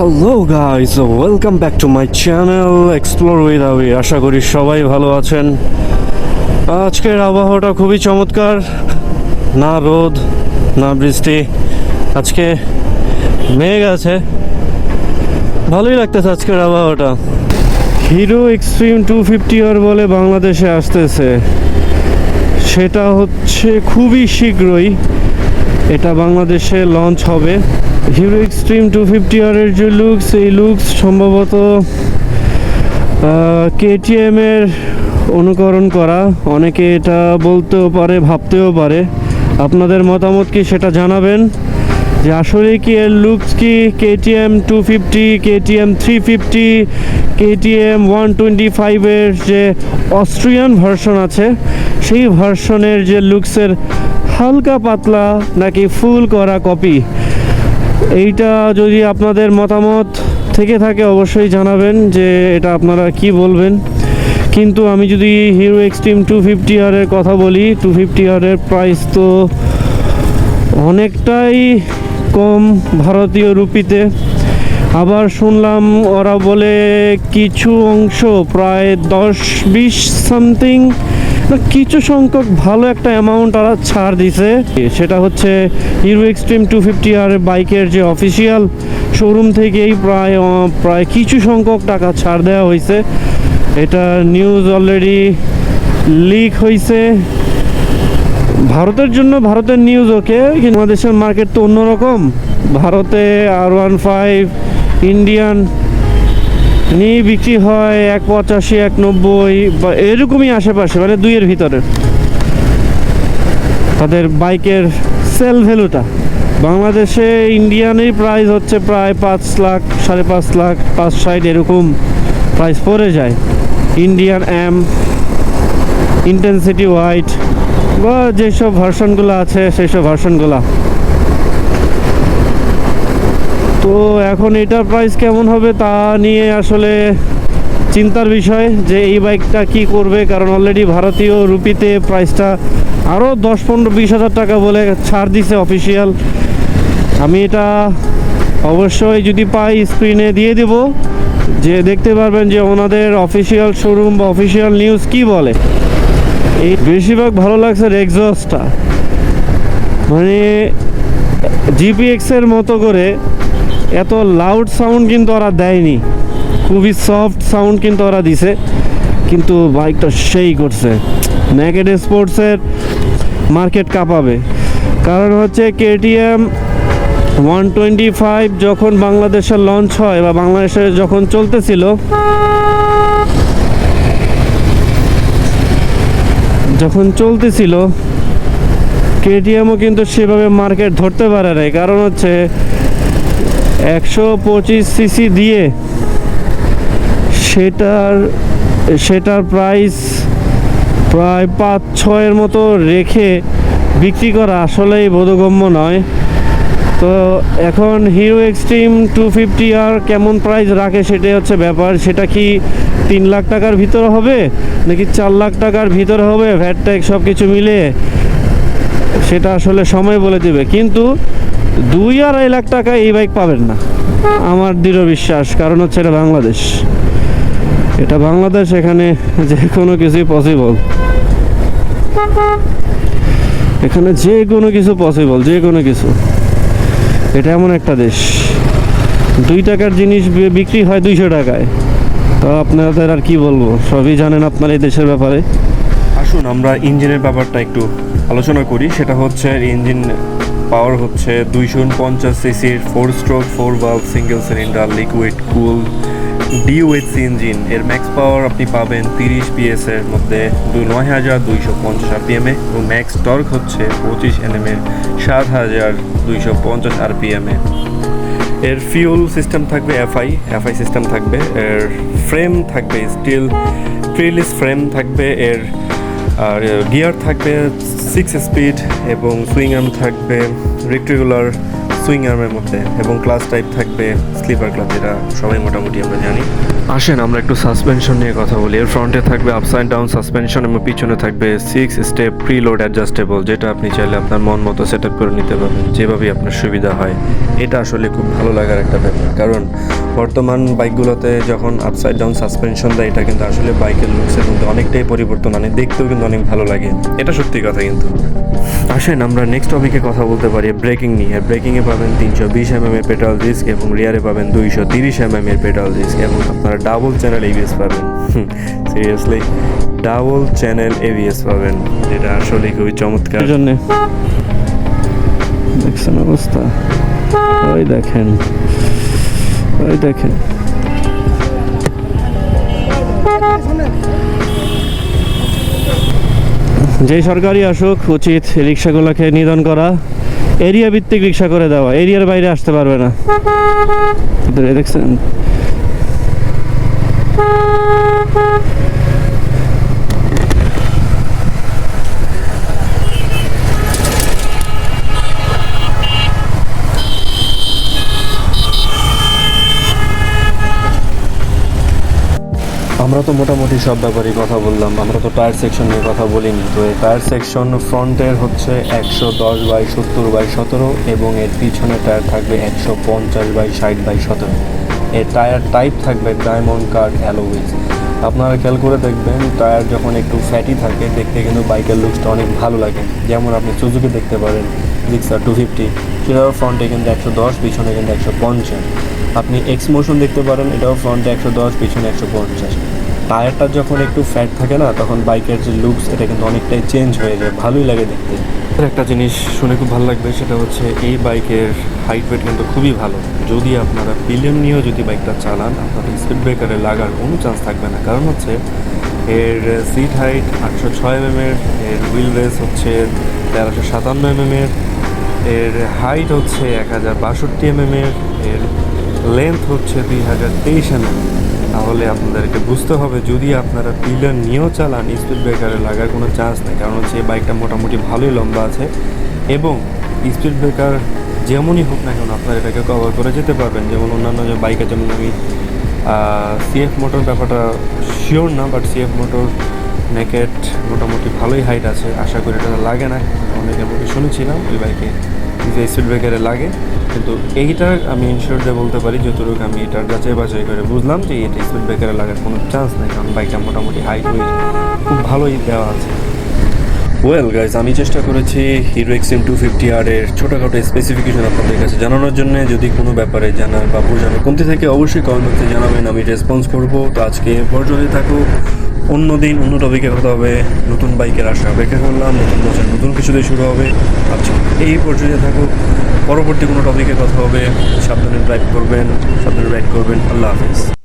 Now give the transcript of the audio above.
Hello guys, welcome back to my channel explore with আবি। আশা করি সবাই ভালো আছেন। আজকের আবহাওয়াটা খুবই চমৎকার, না রোদ না বৃষ্টি, আজকে মেঘ আছে, ভালোই লাগতেছে আজকের আবহাওয়াটা। হিরো এক্সট্রিম 250R বলে বাংলাদেশে আসতেছে, সেটা হচ্ছে খুবই শীঘ্রই এটা বাংলাদেশে লঞ্চ হবে। হিরো এক্সট্রিম 250R এর যে লুকস, এই লুকস সম্ভবত KTM এর অনুকরণ করা। অনেকে এটা বলতেও পারে, ভাবতেও পারে। আপনাদের মতামত কি সেটা জানাবেন, যে আসলে কি এর লুকস কি KTM 250, KTM 350, KTM 125 এর যে অস্ট্রিয়ান ভার্সন আছে সেই ভার্সনের যে লুকসের হালকা পাতলা নাকি ফুল করা কপি। এইটা যদি আপনাদের মতামত থেকে থাকে অবশ্যই জানাবেন যে এটা আপনারা কি বলবেন। কিন্তু আমি যদি হিরো এক্সট্রিম 250R এর কথা বলি, 250R এর প্রাইস তো অনেকটাই কম ভারতীয় রুপিতে। আবার শুনলাম ওরা বলে কিছু অংশ প্রায় 10-20 সামথিং, কিছু সংখ্যক ভালো একটা অ্যামাউন্ট ওরা ছাড় দিছে। সেটা হচ্ছে হিরো এক্সট্রিম 250R বাইকের যে অফিসিয়াল শোরুম থেকেই প্রায় কিছু সংখ্যক টাকা ছাড় দেওয়া হয়েছে। এটা নিউজ অলরেডি লিক হয়েছে। ভারতের জন্য ভারতের নিউজ ওকে, কিন্তু বাংলাদেশের মার্কেট তো অন্যরকম। ভারতে R15 ইন্ডিয়ান নিয়ে বিক্রি হয় 185, 190 বা এরকমই আশেপাশে, মানে 2-এর ভিতরে তাদের বাইকের সেল ভ্যালুটা। বাংলাদেশে ইন্ডিয়ানের প্রাইস হচ্ছে প্রায় 5 লাখ, 5.5 লাখ, 560 এরকম প্রাইস পড়ে যায়। ইন্ডিয়ান এম, ইন্টেন্সিটি হোয়াইট বা যেসব ভার্সনগুলো আছে সেই সব ভার্সনগুলো। তো এখন এটার প্রাইস কেমন হবে তা নিয়ে আসলে চিন্তার বিষয়, যে এই বাইকটা কি করবে। কারণ অলরেডি ভারতীয় রুপিতে প্রাইসটা আরও 10-15-20 হাজার টাকা বলে ছাড় দিছে অফিসিয়াল। আমি এটা অবশ্যই যদি পাই স্ক্রিনে দিয়ে দেব, যে দেখতে পারবেন যে ওনাদের অফিসিয়াল শোরুম বা অফিসিয়াল নিউজ কি বলে। এই বেশিরভাগ ভালো লাগছে এক্সস্টটা, মানে GPX-এর মতো করে এত লাউড সাউন্ড কিন্তু ওরা দেয়নি, খুবই সফট সাউন্ড কিন্তু ওরা দিছে, কিন্তু বাইকটা সেই করছে। নেকেড স্পোর্টসের মার্কেট কাঁপাবে। কারণ হচ্ছে KTM 125 যখন বাংলাদেশে লঞ্চ হয় বা বাংলাদেশে যখন চলতেছিল KTMও কিন্তু সেভাবে মার্কেট ধরতে পারে নাই। কারণ হচ্ছে 125 সিসি দিয়ে সেটার প্রাইস প্রায় 5-6 মতো রেখে বিক্রি করা আসলেই বোধগম্য নয়। তো এখন হিরো এক্সট্রিম 250R কেমন প্রাইস রাখে সেটাই হচ্ছে ব্যাপার। সেটা কি 3 লাখ টাকার ভিতরে হবে নাকি 4 লাখ টাকার ভিতরে হবে, ভ্যাট ট্যাক্স সব কিছু মিলে, সেটা আসলে সময় বলে দেবে। কিন্তু 2-2.5 লাখ টাকা এই বাইক পাবেন না, আমার দৃঢ় বিশ্বাস। কারণ হচ্ছে এটা বাংলাদেশ, এখানে যে কোনো কিছুই পসিবল। এখানে যে কোনো কিছু পসিবল, যে কোনো কিছু। এটা এমন একটা দেশ, 2 টাকার জিনিস বিক্রি হয় 200 টাকায়। তো আপনাদের আর কি বলবো, সবই জানেন আপনার এই দেশের ব্যাপারে। আসুন আমরা ইঞ্জিনের ব্যাপারটা একটু আলোচনা করি। সেটা হচ্ছে ইঞ্জিন পাওয়ার হচ্ছে 250 সিসির 4 stroke 4 valve single cylinder liquid কুল DOHC ইঞ্জিন। এর ম্যাক্স পাওয়ার আপনি পাবেন 30 PS এর মধ্যে 9250 RPM এ, এবং ম্যাক্স টর্ক হচ্ছে 25 Nm এর 7250 RPM এ। এর ফিউল সিস্টেম থাকবে FI সিস্টেম থাকবে। এর ফ্রেম থাকবে স্টিল ট্রিলিস ফ্রেম থাকবে। এর আর গিয়ার থাকবে 6 স্পিড এবং সুইং আর্ম থাকবে রেক্টেঙ্গুলার সুইং আর্মের মধ্যে, এবং ক্লাস টাইপ থাকবে স্লিপার ক্লাস, যেটা সবাই মোটামুটি আমরা জানি। আসেন আমরা একটু সাসপেনশন নিয়ে কথা বলি। এর ফ্রন্টে থাকবে আপসাইড ডাউন সাসপেনশন এবং পিছনে থাকবে 6 স্টেপ প্রিলোড অ্যাডজাস্টেবল, যেটা আপনি চাইলে আপনার মন মতো সেট আপ করে নিতে পারবেন, যেভাবেই আপনার সুবিধা হয়। এটা আসলে খুব ভালো লাগার একটা ব্যাপার, কারণ বর্তমান বাইকগুলোতে যখন আপসাইড ডাউন সাসপেনশন দেয়, এটা কিন্তু আসলে বাইকের লুকসের মধ্যে অনেকটাই পরিবর্তন আনে, দেখতেও কিন্তু অনেক ভালো লাগে। এটা সত্যি কথা। কিন্তু আসেন আমরা নেক্সট টপিকে কথা বলতে পারি ব্রেকিং নিয়ে। ব্রেকিংয়ে পাবেন 320 mm এর পেডাল ডিস্ক এবং রিয়ারে পাবেন 230 mm এর পেডাল ডিস্ক, এবং আপনারা ডাবল চ্যানেল এবিএস পাবেন। সিরিয়াসলি ডাবল চ্যানেল এবিএস পাবেন, যেটা আসলে খুবই চমৎকার। জন্য দেখছেন অবস্থা, ওই দেখেন, ওই দেখেন। যেই সরকারি আসুক, উচিত রিক্সাগুলোকে নিধন করা, এরিয়া ভিত্তিক রিক্সা করে দেওয়া, এরিয়ার বাইরে আসতে পারবে না। দেখছেন আমরা তো মোটামুটি সব ব্যাপারেই কথা বললাম, আমরা তো টায়ার সেকশন নিয়ে কথা বলিনি। তো এই টায়ার সেকশন ফ্রন্টের হচ্ছে 110/70/17 এবং এর পিছনে টায়ার থাকবে 150/60/17। এর টায়ার টাইপ থাকবে ডায়মন্ড কাট অ্যালয়। আপনারা খেয়াল করে দেখবেন, টায়ার যখন একটু ফ্যাটি থাকে দেখতে কিন্তু বাইকের লুকসটা অনেক ভালো লাগে। যেমন আপনি সুজুকি দেখতে পারেন জিক্সার 250, সেটাও ফ্রন্টে কিন্তু 110, পিছনে কিন্তু 150। আপনি এক্স মোশন দেখতে পারেন, এটাও ফ্রন্টে 110, পিছনে 150। টায়ারটা যখন একটু ফ্যাট থাকে না, তখন বাইকের যে লুকস এটা কিন্তু অনেকটাই চেঞ্জ হয়ে যায়, ভালোই লাগে দেখতে। একটা জিনিস শুনে খুব ভালো লাগবে, সেটা হচ্ছে এই বাইকের হাইট ওয়েট কিন্তু খুবই ভালো। যদি আপনারা পিলিয়ন নিয়েও যদি বাইকটা চালান, আপনাদের স্পিড ব্রেকারে লাগার কোনো চান্স থাকবে না, কারণ হচ্ছে এর সিট হাইট 806 mm এর হুইল বেস হচ্ছে 1357 mm এর হাইট হচ্ছে 1062 mm এর লেন্থ হচ্ছে 2023 mm। তাহলে আপনাদেরকে বুঝতে হবে, যদি আপনারা পিলার নিয়েও চালান, স্পিড ব্রেকারে লাগার কোনো চান্স নেই, কারণ হচ্ছে এই বাইকটা মোটামুটি ভালোই লম্বা আছে, এবং স্পিড ব্রেকার যেমনই হোক না কেন আপনারা এটাকে কভার করে যেতে পারবেন। যেমন অন্যান্য যে বাইক আছে, যেমন আমি সিএফ মোটর ব্যাপারটা শিওর না, বাট সিএফ মোটর নেকেট মোটামুটি ভালোই হাইট আছে, আশা করি এটা লাগে না। অনেকের মধ্যে শুনেছিলাম ওই বাইকে যে স্পিড ব্রেকারে লাগে, কিন্তু এইটার আমি ইনশিওর দিয়ে বলতে পারি, যতটুকু আমি এটার যাচাই বাছাই করে বুঝলাম যে এটা স্পিড ব্রেকারে লাগার কোনো চান্স নেই, কারণ বাইকটা মোটামুটি হাইট ওয়েট খুব ভালোই দেওয়া আছে। ওয়েল গাইজ, আমি চেষ্টা করেছি হিরো এক্সট্রিম 250R এর ছোটোখাটো স্পেসিফিকেশন আপনাদের কাছে জানানোর জন্য। যদি কোনো ব্যাপারে জানার বা বোঝানোর কমতি থাকে অবশ্যই কমেন্ট বক্সে জানাবেন, আমি রেসপন্স করবো। তো আজকে পর্যন্ত থাকুক, অন্য দিন অন্য টপিকে কথা হবে। নতুন বাইকের আশা অপেক্ষা করলাম, নতুন বছর নতুন কিছু দিয়ে শুরু হবে। আচ্ছা, এই পর্যন্ত থাকুক, পরবর্তী কোনো টপিকে কথা হবে। সাবধানে ড্রাইভ করবেন, সাবধানে রাইড করবেন। আল্লাহ হাফিজ।